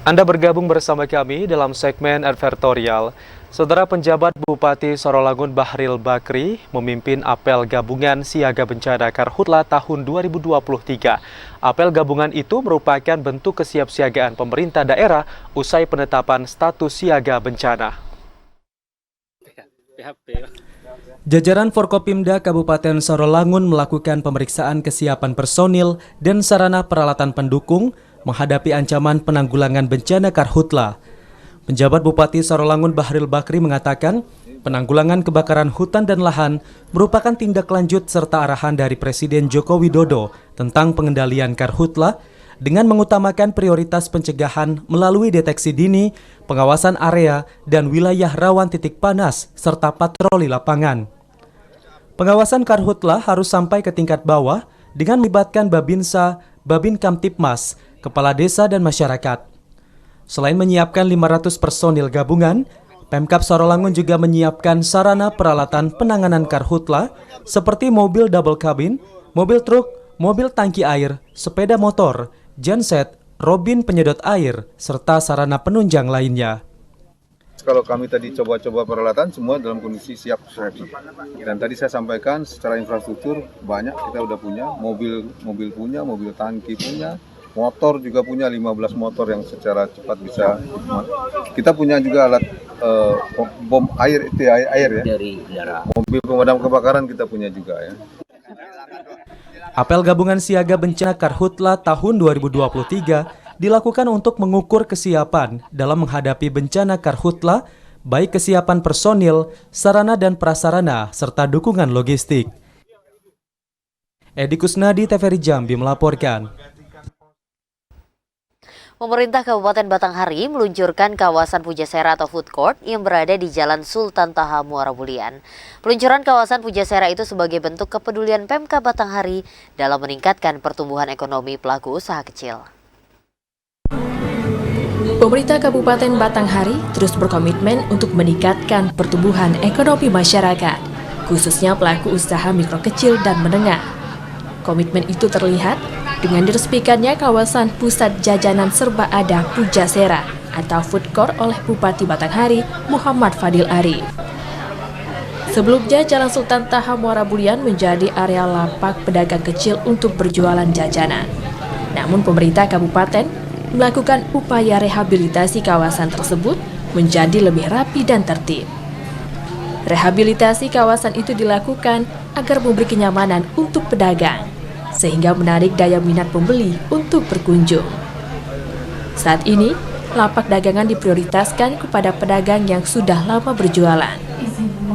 Anda bergabung bersama kami dalam segmen advertorial. Saudara penjabat Bupati Sarawangun Bahril Bakri memimpin apel gabungan siaga bencana Karhutla tahun 2023. Apel gabungan itu merupakan bentuk kesiapsiagaan pemerintah daerah usai penetapan status siaga bencana. Jajaran Forkopimda Kabupaten Sarawangun melakukan pemeriksaan kesiapan personil dan sarana peralatan pendukung menghadapi ancaman penanggulangan bencana Karhutla. Penjabat Bupati Sarawangun Bahril Bakri mengatakan, penanggulangan kebakaran hutan dan lahan merupakan tindak lanjut serta arahan dari Presiden Joko Widodo tentang pengendalian Karhutla dengan mengutamakan prioritas pencegahan melalui deteksi dini, pengawasan area, dan wilayah rawan titik panas, serta patroli lapangan. Pengawasan Karhutla harus sampai ke tingkat bawah dengan melibatkan Babinsa, Babin Kamtipmas, kepala desa dan masyarakat. Selain menyiapkan 500 personil gabungan, Pemkab Sarawangun juga menyiapkan sarana peralatan penanganan Karhutla seperti mobil double cabin, mobil truk, mobil tangki air, sepeda motor, genset, robin penyedot air, serta sarana penunjang lainnya.
Kalau kami tadi coba-coba peralatan semua dalam kondisi siap. Dan tadi saya sampaikan secara infrastruktur banyak kita udah punya, mobil punya, mobil tangki punya, motor juga punya 15 motor yang secara cepat bisa. Kita punya juga alat bom air, itu air ya. Dari mobil pemadam kebakaran kita punya juga ya.
Apel gabungan siaga bencana Karhutla tahun 2023 dilakukan untuk mengukur kesiapan dalam menghadapi bencana Karhutla, baik kesiapan personil, sarana dan prasarana, serta dukungan logistik. Edi Kusnadi, TVRI Jambi melaporkan.
Pemerintah Kabupaten Batanghari meluncurkan kawasan Pujasera atau food court yang berada di Jalan Sultan Taha Muara Bulian. Peluncuran kawasan Pujasera itu sebagai bentuk kepedulian Pemkab Batanghari dalam meningkatkan pertumbuhan ekonomi pelaku usaha kecil.
Pemerintah Kabupaten Batanghari terus berkomitmen untuk meningkatkan pertumbuhan ekonomi masyarakat, khususnya pelaku usaha mikro kecil dan menengah. Komitmen itu terlihat dengan diresmikannya kawasan pusat jajanan serba ada Pujasera atau food court oleh Bupati Batanghari Muhammad Fadil Arif. Sebelumnya, Jalan Sultan Taha Muara Bulian menjadi area lapak pedagang kecil untuk berjualan jajanan. Namun pemerintah kabupaten melakukan upaya rehabilitasi kawasan tersebut menjadi lebih rapi dan tertib. Rehabilitasi kawasan itu dilakukan agar memberi kenyamanan untuk pedagang, sehingga menarik daya minat pembeli untuk berkunjung. Saat ini, lapak dagangan diprioritaskan kepada pedagang yang sudah lama berjualan.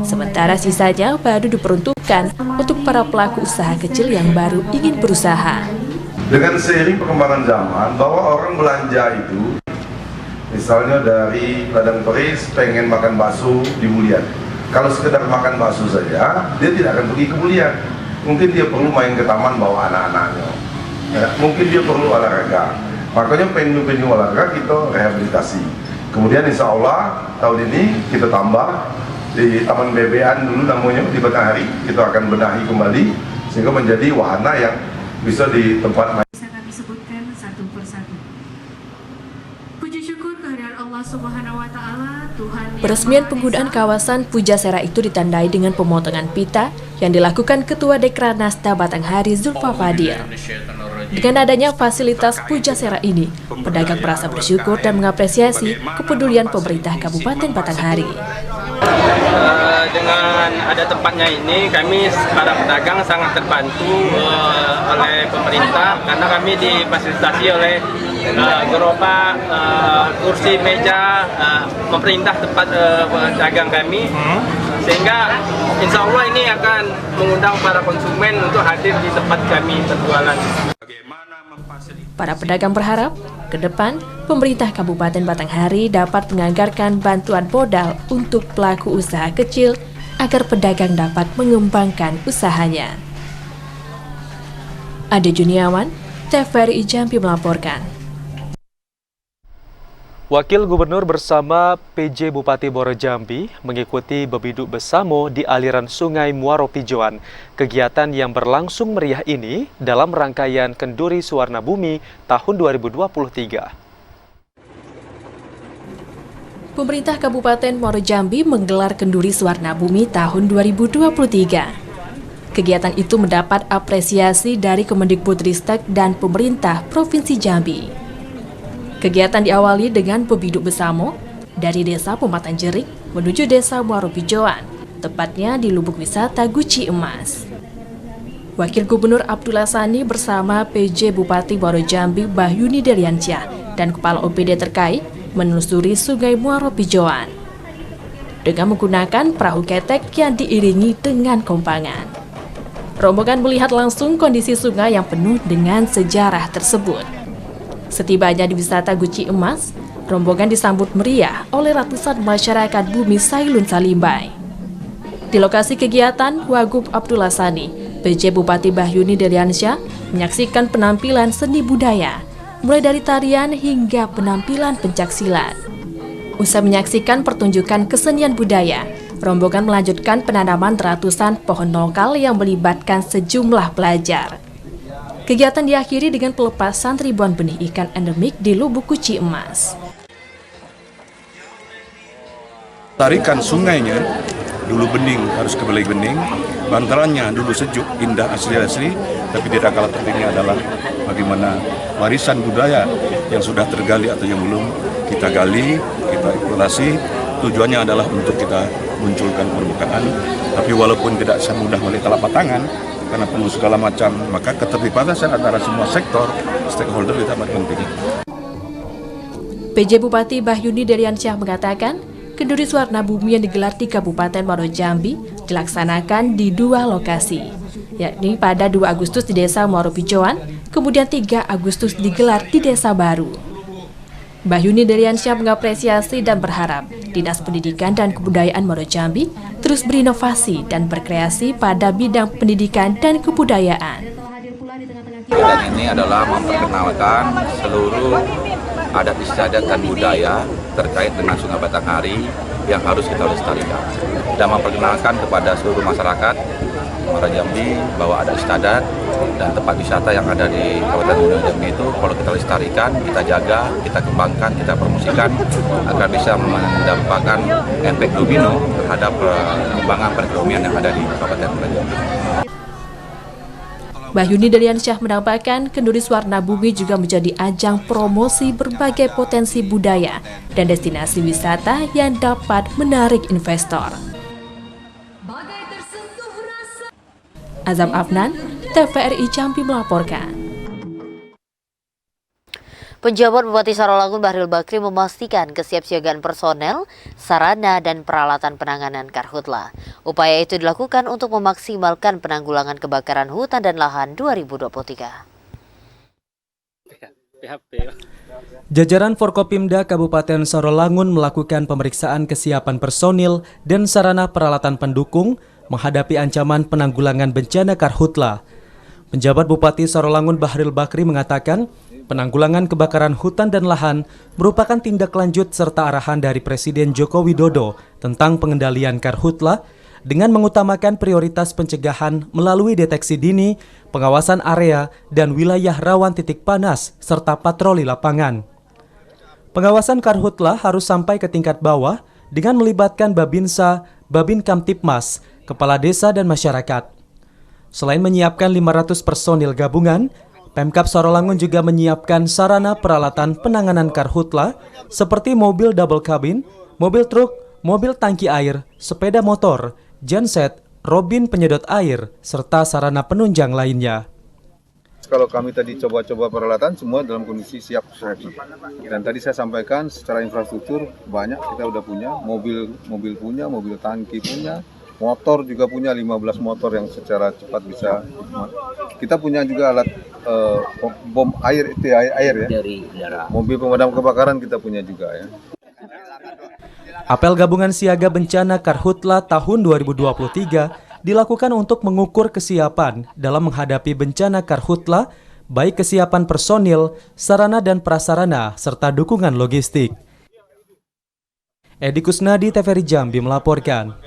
Sementara sisanya baru diperuntukkan untuk para pelaku usaha kecil yang baru ingin berusaha.
Dengan seiring perkembangan zaman, bahwa orang belanja itu, misalnya dari ladang peris pengen makan bakso di Bulian. Kalau sekedar makan bakso saja, dia tidak akan pergi ke Bulian. Mungkin dia perlu main ke taman bawa anak-anaknya, ya, mungkin dia perlu olahraga. Makanya venue-venue olahraga kita rehabilitasi. Kemudian insya Allah tahun ini kita tambah di Taman Bebean dulu namanya di Batanghari, kita akan benahi kembali sehingga menjadi wahana yang bisa di tempat
bisa kami sebutkan satu persatu. Puji syukur kehadirat Allah Subhanahu wa taala, Tuhan.
Peresmian penggunaan kawasan Pujasera itu ditandai dengan pemotongan pita yang dilakukan Ketua Dekranasda Batanghari Zulfa Fadil. Dengan adanya fasilitas Pujasera ini, pedagang merasa bersyukur dan mengapresiasi kepedulian pemerintah Kabupaten Batanghari.
Dengan ada tempatnya ini, kami para pedagang sangat terbantu oleh pemerintah karena kami difasilitasi oleh gerobak, kursi, meja, pemerintah tempat pedagang kami, sehingga insya Allah ini akan mengundang para konsumen untuk hadir di tempat kami berjualan.
Para pedagang berharap ke depan pemerintah Kabupaten Batanghari dapat menganggarkan bantuan modal untuk pelaku usaha kecil agar pedagang dapat mengembangkan usahanya. Ade Juniawan, TVRI Jambi melaporkan.
Wakil Gubernur bersama PJ Bupati Muaro Jambi mengikuti bebiduk besamo di aliran Sungai Muaro Pijoan. Kegiatan yang berlangsung meriah ini dalam rangkaian Kenduri Suwarna Bumi tahun 2023.
Pemerintah Kabupaten Muaro Jambi menggelar Kenduri Suwarna Bumi tahun 2023. Kegiatan itu mendapat apresiasi dari Kemendikbudristek dan pemerintah Provinsi Jambi. Kegiatan diawali dengan bebiduk besamo dari Desa Pematang Jerik menuju Desa Muaro Pijoan, tepatnya di Lubuk Wisata Guci Emas. Wakil Gubernur Abdullah Sani bersama PJ Bupati Muaro Jambi Bahyuni Deliansyah dan Kepala OPD terkait menelusuri Sungai Muaro Pijoan dengan menggunakan perahu ketek yang diiringi dengan kompangan. Rombongan melihat langsung kondisi sungai yang penuh dengan sejarah tersebut. Setibanya di wisata Guci Emas, rombongan disambut meriah oleh ratusan masyarakat Bumi Sailun Salimbai. Di lokasi kegiatan, Wagub Abdullah Sani, PJ Bupati Bahyuni Deliansyah menyaksikan penampilan seni budaya, mulai dari tarian hingga penampilan pencaksilat. Usai menyaksikan pertunjukan kesenian budaya, rombongan melanjutkan penanaman ratusan pohon lokal yang melibatkan sejumlah pelajar. Kegiatan diakhiri dengan pelepasan ribuan benih ikan endemik di Lubuk Guci Emas.
Tarikan sungainya dulu bening, harus kembali bening. Bantarannya dulu sejuk, indah, asli-asli. Tapi tidak kalah pentingnya adalah bagaimana warisan budaya yang sudah tergali atau yang belum kita gali, kita eksplorasi. Tujuannya adalah untuk kita munculkan permukaan. Tapi walaupun tidak semudah oleh telapak tangan, karena perlu segala macam, maka keterlibatan antara semua sektor, stakeholder itu amat penting.
PJ Bupati Bahyuni Deliansyah mengatakan, Kenduri Suwarna Bumi yang digelar di Kabupaten Muaro Jambi dilaksanakan di 2 lokasi, yakni pada 2 Agustus di Desa Muaro Pijoan, kemudian 3 Agustus digelar di Desa Baru. Bahyuni Deliansyah mengapresiasi dan berharap Dinas Pendidikan dan Kebudayaan Muaro Jambi terus berinovasi dan berkreasi pada bidang pendidikan dan kebudayaan.
Dan ini adalah memperkenalkan seluruh adat istiadat dan budaya terkait dengan Sungai Batanghari yang harus kita lestarikan dan memperkenalkan kepada seluruh masyarakat Muaro Jambi bahwa ada istiadat dan tempat wisata yang ada di Kabupaten Muaro Jambi itu kalau kita lestarikan, kita jaga, kita kembangkan, kita promosikan agar bisa mendampakkan efek domino terhadap pengembangan perekonomian yang ada di Kabupaten Muaro Jambi.
Bahyuni Deliansyah menambahkan Kenduri Suwarna Bumi juga menjadi ajang promosi berbagai potensi budaya dan destinasi wisata yang dapat menarik investor. Azam Afnan, TVRI Jambi melaporkan.
Penjabat Bupati Sarolangun Bahril Bakri memastikan kesiapsiagaan personel, sarana, dan peralatan penanganan karhutla. Upaya itu dilakukan untuk memaksimalkan penanggulangan kebakaran hutan dan lahan 2023.
Jajaran Forkopimda Kabupaten Sarolangun melakukan pemeriksaan kesiapan personil dan sarana peralatan pendukung menghadapi ancaman penanggulangan bencana karhutla. Penjabat Bupati Sarolangun Bahril Bakri mengatakan, penanggulangan kebakaran hutan dan lahan merupakan tindak lanjut serta arahan dari Presiden Joko Widodo tentang pengendalian karhutla dengan mengutamakan prioritas pencegahan melalui deteksi dini, pengawasan area, dan wilayah rawan titik panas, serta patroli lapangan. Pengawasan Karhutla harus sampai ke tingkat bawah dengan melibatkan Babinsa, Babin Kamtipmas, kepala desa dan masyarakat. Selain menyiapkan 500 personil gabungan, Pemkab Sarolangun juga menyiapkan sarana peralatan penanganan karhutla seperti mobil double cabin, mobil truk, mobil tangki air, sepeda motor, genset, robin penyedot air, serta sarana penunjang lainnya.
Kalau kami tadi coba-coba peralatan semua dalam kondisi siap ready. Dan tadi saya sampaikan secara infrastruktur banyak kita udah punya, mobil punya, mobil tangki punya, motor juga punya 15 motor yang secara cepat bisa. Kita punya juga alat bom air itu air ya. Mobil pemadam kebakaran kita punya juga ya.
Apel gabungan siaga bencana Karhutla tahun 2023 dilakukan untuk mengukur kesiapan dalam menghadapi bencana Karhutla, baik kesiapan personil, sarana dan prasarana, serta dukungan logistik. Edi Kusnadi, TVRI Jambi melaporkan.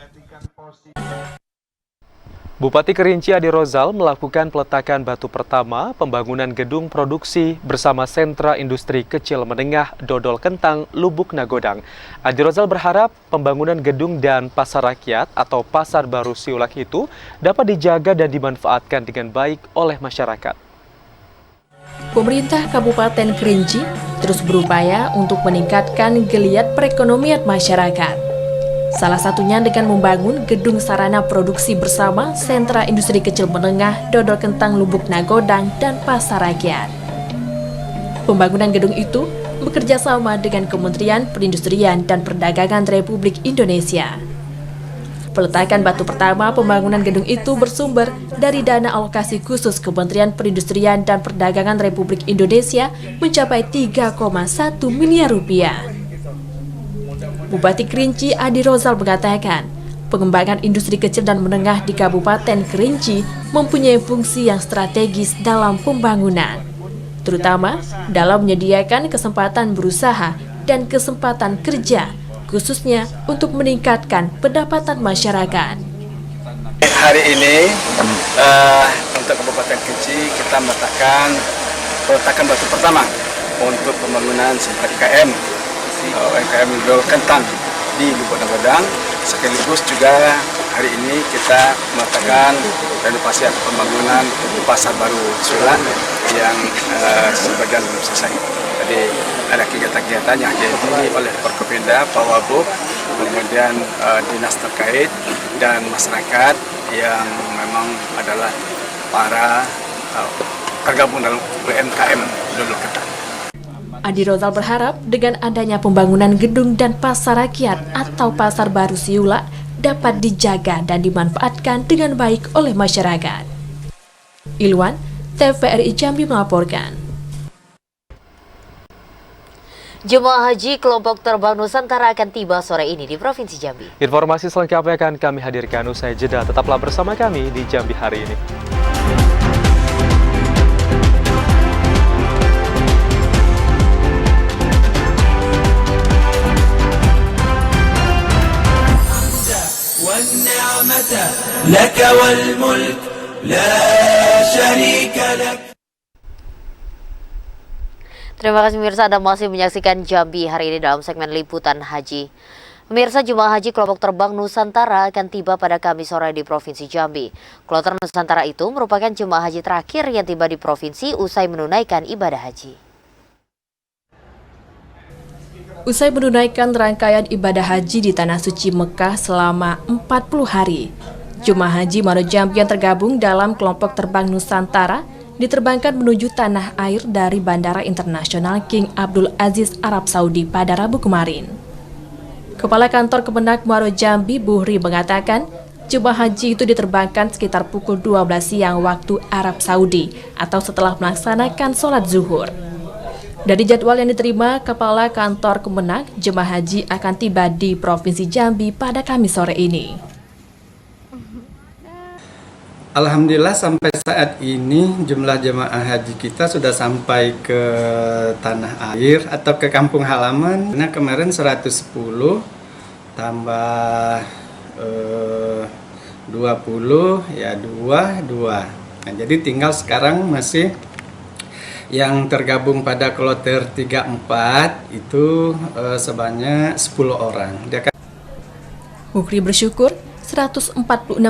Bupati Kerinci Adi Rozal melakukan peletakan batu pertama pembangunan gedung produksi bersama Sentra Industri Kecil Menengah Dodol Kentang, Lubuk Nagodang. Adi Rozal berharap pembangunan gedung dan pasar rakyat atau pasar baru Siulak itu dapat dijaga dan dimanfaatkan dengan baik oleh masyarakat.
Pemerintah Kabupaten Kerinci terus berupaya untuk meningkatkan geliat perekonomian masyarakat. Salah satunya dengan membangun gedung sarana produksi bersama Sentra Industri Kecil Menengah, Dodol Kentang, Lubuk Nagodang, dan Pasar Rakyat. Pembangunan gedung itu bekerja sama dengan Kementerian Perindustrian dan Perdagangan Republik Indonesia. Peletakan batu pertama pembangunan gedung itu bersumber dari dana alokasi khusus Kementerian Perindustrian dan Perdagangan Republik Indonesia mencapai 3,1 miliar rupiah. Bupati Kerinci Adi Rozal mengatakan, pengembangan industri kecil dan menengah di Kabupaten Kerinci mempunyai fungsi yang strategis dalam pembangunan, terutama dalam menyediakan kesempatan berusaha dan kesempatan kerja, khususnya untuk meningkatkan pendapatan masyarakat.
Hari ini untuk Kabupaten Kerinci kita meletakkan batu pertama untuk pembangunan Sentra IKM Dodol Kentang di Lubuk Nagodang. Sekaligus juga hari ini kita meletakkan renovasi atau pembangunan pasar baru Siulak yang sebagian belum selesai. Jadi ada kegiatan-kegiatan yang diikuti oleh Forkopimda, Pak Wabub, kemudian dinas terkait dan masyarakat yang memang adalah para tergabung dalam UMKM Dodol Kentang.
Adi Rozal berharap dengan adanya pembangunan gedung dan pasar rakyat atau pasar baru Siulak dapat dijaga dan dimanfaatkan dengan baik oleh masyarakat. Ilwan, TVRI Jambi melaporkan.
Jemaah haji kelompok terbang Nusantara akan tiba sore ini di Provinsi Jambi.
Informasi selengkapnya akan kami hadirkan usai jeda. Tetaplah bersama kami di Jambi hari ini.
لك والملك لا شريك لك.
Terima kasih pemirsa, Anda masih menyaksikan Jambi hari ini dalam segmen liputan haji. Pemirsa, jemaah haji kelompok terbang Nusantara akan tiba pada Kamis sore di Provinsi Jambi. Kloter Nusantara itu merupakan jemaah haji terakhir yang tiba di provinsi usai menunaikan ibadah haji.
Usai menunaikan rangkaian ibadah haji di Tanah Suci Mekah selama 40 hari, jemaah haji Muaro Jambi yang tergabung dalam kelompok terbang Nusantara diterbangkan menuju tanah air dari Bandara Internasional King Abdul Aziz Arab Saudi pada Rabu kemarin. Kepala Kantor Kemenak Muaro Jambi, Buhri, mengatakan jemaah haji itu diterbangkan sekitar pukul 12 siang waktu Arab Saudi atau setelah melaksanakan sholat zuhur. Dari jadwal yang diterima Kepala Kantor Kemenak, jemaah haji akan tiba di Provinsi Jambi pada Kamis sore ini.
Alhamdulillah sampai saat ini jumlah jemaah haji kita sudah sampai ke tanah air atau ke kampung halaman. Nah, kemarin 110 tambah 20 ya 2. Nah, jadi tinggal sekarang masih yang tergabung pada kloter 34 itu sebanyak 10 orang.
Mukri bersyukur 146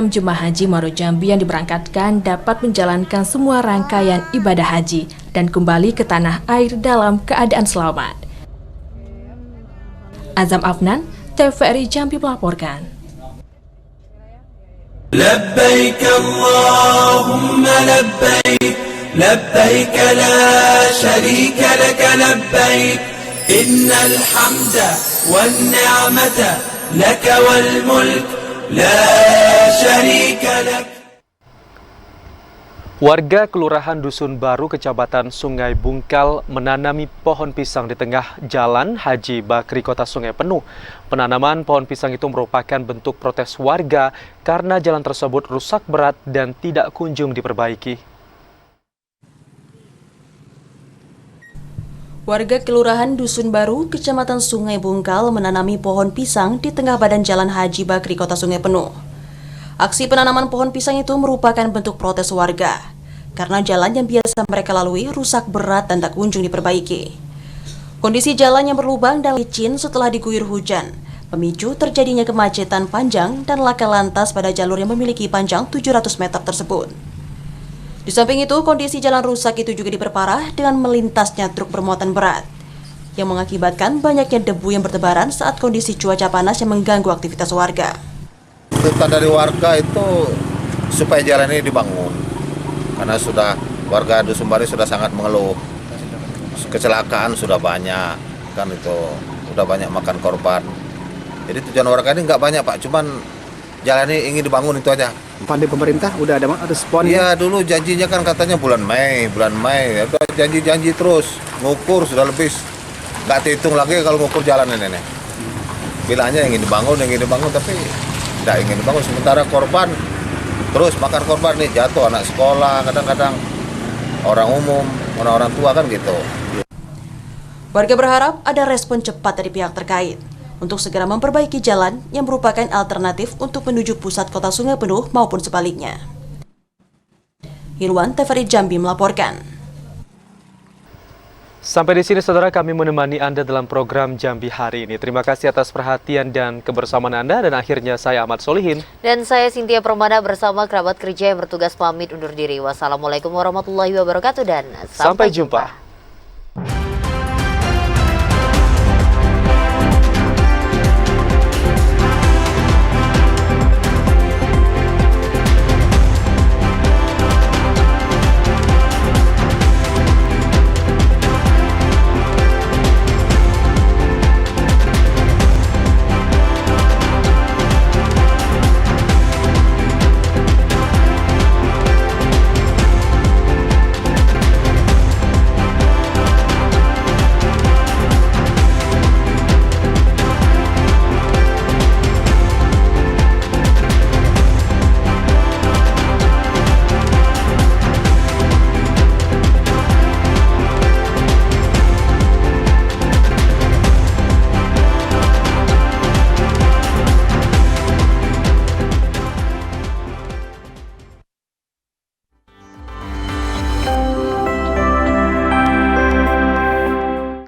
jemaah haji Muaro Jambi yang diberangkatkan dapat menjalankan semua rangkaian ibadah haji dan kembali ke tanah air dalam keadaan selamat. Azam Afnan, TVRI Jambi melaporkan.
لبيك اللهم لبيك لبيك لا شريك لك لبيك إن الحمد والنعمة لك والملك لا شريك لك.
Warga Kelurahan Dusun Baru, Kecamatan Sungai Bungkal menanami pohon pisang di tengah jalan Haji Bakri, Kota Sungai Penuh. Penanaman pohon pisang itu merupakan bentuk protes warga karena jalan tersebut rusak berat dan tidak kunjung diperbaiki.
Warga Kelurahan Dusun Baru, Kecamatan Sungai Bungkal menanami pohon pisang di tengah badan jalan Haji Bakri, Kota Sungai Penuh. Aksi penanaman pohon pisang itu merupakan bentuk protes warga, karena jalan yang biasa mereka lalui rusak berat dan tak kunjung diperbaiki. Kondisi jalan yang berlubang dan licin setelah diguyur hujan, memicu terjadinya kemacetan panjang dan laka lantas pada jalur yang memiliki panjang 700 meter tersebut. Di samping itu, kondisi jalan rusak itu juga diperparah dengan melintasnya truk bermuatan berat, yang mengakibatkan banyaknya debu yang bertebaran saat kondisi cuaca panas yang mengganggu aktivitas warga.
Tuntutan dari warga itu supaya jalan ini dibangun, karena warga Dusun Baru sudah sangat mengeluh, kecelakaan sudah banyak, kan itu sudah banyak makan korban. Jadi tujuan warga ini nggak banyak Pak, cuman jalan ini ingin dibangun itu aja.
Pada pemerintah udah ada respon?
Iya, dulu janjinya kan katanya bulan Mei, itu janji terus, ngukur sudah lebih, nggak dihitung lagi kalau ngukur jalan ini. Bilangnya ingin dibangun, tapi tidak ingin dibangun. Sementara korban terus makan korban nih, jatuh anak sekolah, kadang-kadang orang umum, orang tua kan gitu.
Warga berharap ada respon cepat dari pihak terkait untuk segera memperbaiki jalan yang merupakan alternatif untuk menuju pusat kota Sungai Penuh maupun sebaliknya. Hilwan, TVRI Jambi melaporkan.
Sampai di sini saudara, kami menemani Anda dalam program Jambi hari ini. Terima kasih atas perhatian dan kebersamaan Anda, dan akhirnya saya Ahmad Solihin.
Dan saya Cynthia Permana bersama kerabat kerja yang bertugas pamit undur diri. Wassalamualaikum warahmatullahi wabarakatuh dan sampai jumpa.